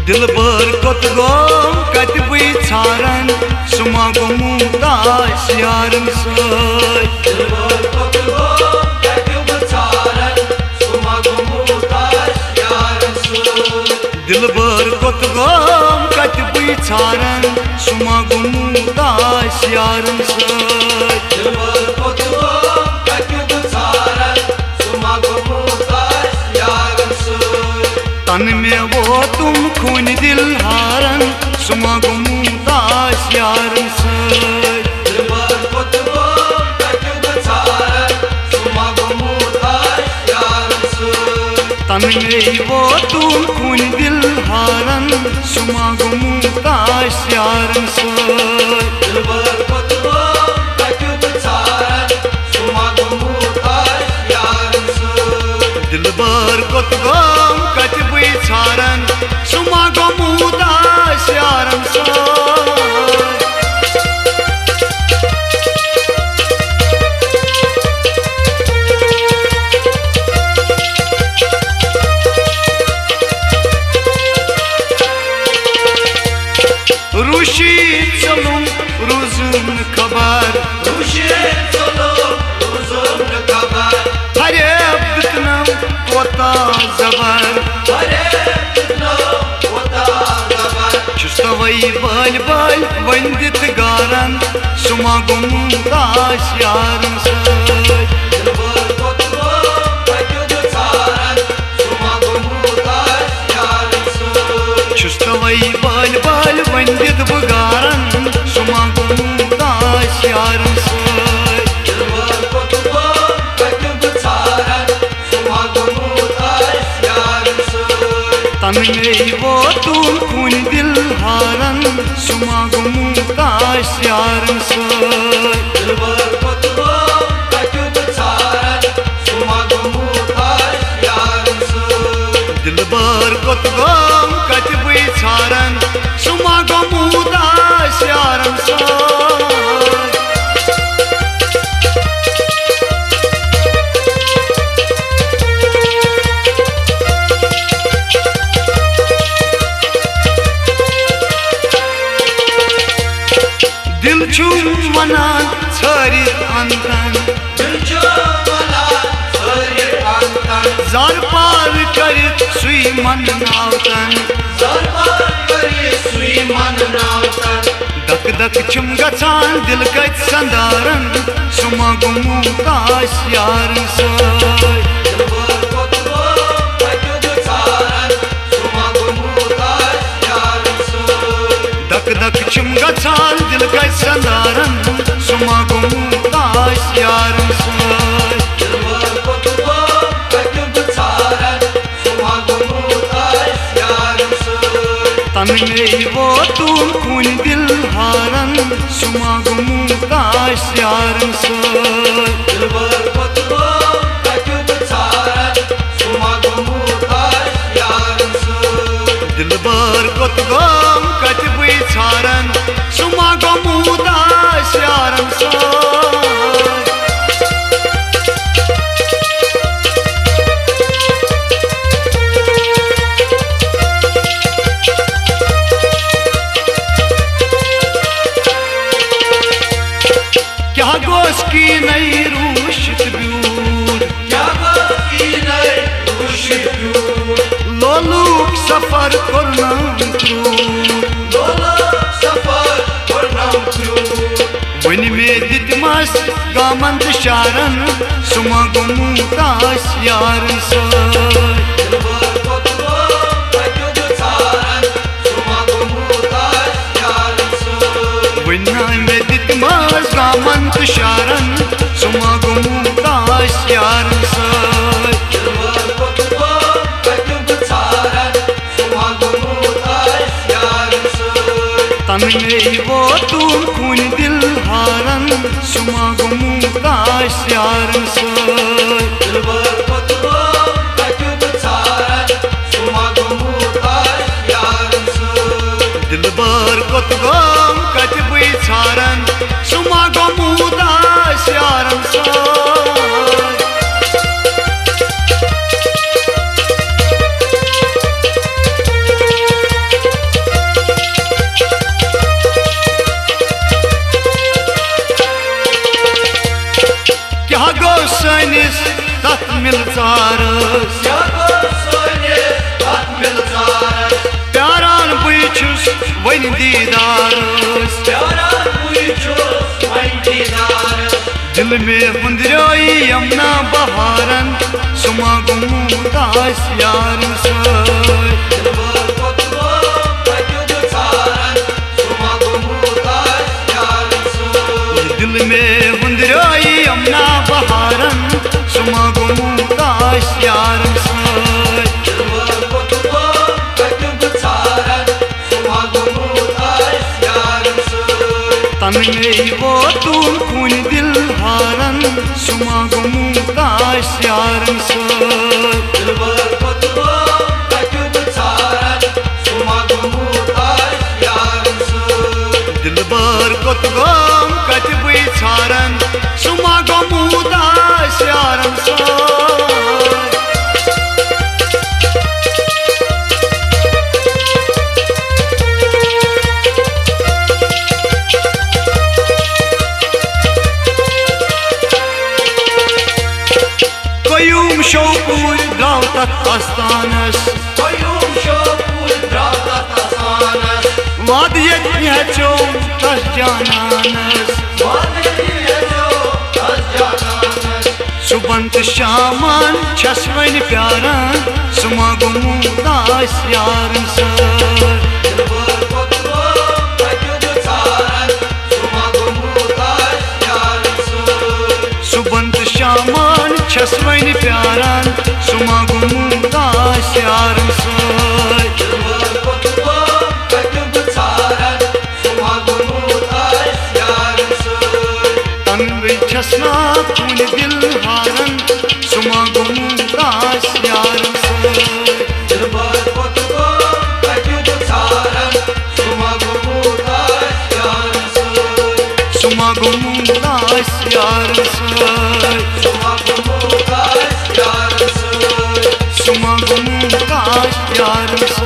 दिल भर कत गम कत बी छारन सुमा गुमुदास यारन सत दिल भर कत गम कत बी छारन सुमा गुमुदास यारन सत दिल भर कत गम कत बी छारन सुमा गुमुदास यारन सत दिल भर कत गम कत बी छारन सुमा गुमुदास यारन सत तन में वो तुम खून दिल हारन सुमा गुमुदास यारन सत दिल भर कत गम कत बी छारन सुमा गुमुदास यारन सत तन में वो तुम खून दिल हारन सुमा गुमुदास यारन सत दिल भर कत गम कत बी छारन सुमा गुमुदास यारन सत दिल भर कत गम कत बी छारन सुमा गुमुदास यारन सत रुशी चलूं रुजुन खबर रुशी चलूं रुजुन खबर हरे बितनम कोता जबर हरे बितनम कोता जबर चुस्तवई बल बल वंदित गारन सुमा गुमुदास यारन सत दिल भर कत गम कत बी छारन सुमा गुमुदास यारन सत चुस्तवई बल बल वंदित बगारन सुमा गुमुदास यारन सत दिल भर कत गम कत बी छारन सुमा गुमुदास यारन सत तन में वो तुम खून दिल हारन सुमा गुमुदास यारन सत दिल भर कत गम कत बी छारन सुमा गुमुदास यारन सत दिल भर कत गम कत बी छारन सुमा गुमुदास यारन सत दिल छु वनान छरी अंतन दिल छु वनान छरी अंतन जार पार करित सुई मन नावतन जार पार करित सुई मन नावतन दक दक छुम गछान दिल कत संदारन सुमा गुमुदास यारन सत दिल भर कत गम कत बी छारन सुमा गुमुदास यारन सत दक दक छुम गछान दिल कत संदारन सुमा गुमुदास यारन सत दिल भर कत गम कत बी छारन सुमा गुमुदास यारन सत तन में वो तुम खून दिल हारन सुमा गुमुदास यारन सत दिल भर कत गम कत बी छारन सुमा गुमुदास यारन सत दिल भर कत गम कत बी छारन सुमा गुमुदास यारन सत क्या गोश की नई रूशित ब्यूर क्या गोश की नई रूशित ब्यूर लोलुक सफर करनाम क्रूर लोलुक सफर करनाम क्रूर वनि में दितमस गामंत शारन सुमा गुमुदास यारन सत दिल भर कत गम कत बी छारन सुमा गुमुदास यारन सत वनि में दितमस गामंत शारन सुमा गुमुदास यारन सत दिल भर कत गम कत बी छारन सुमा गुमुदास यारन सत तन में वो तुम खून दिल हारन सुमा गुमुदास यारन सत दिल भर कत गम कत बी छारन सुमा गुमुदास यारन सत दिल भर कत गम कत बी छारन सुमा गुमुदास यारन सत दीदार दिल में हुंदराई यमुना बहारन सुमा गुमदास यार दिल में हुंदराई यमुना बहारन सुमा गुमदास यार तन में वो तुम खून दिल हारन सुमा गुमदास यार दिलबर को तुम कतबी छारन सुमा गुमदास यार Koyum şopur dravtat astanas Vadiyet nihaçom tas jananas Subant shaman chasvain pyaran Suma gumudas yaran sar Subant shaman chasvain pyaran Suma gumudas yaran sar Chasna kun dil haran suma gumudas yaran dilbar kotko katyud saran suma gumudas yaran suma gumudas yaran suma gumudas yaran suma gumudas yaran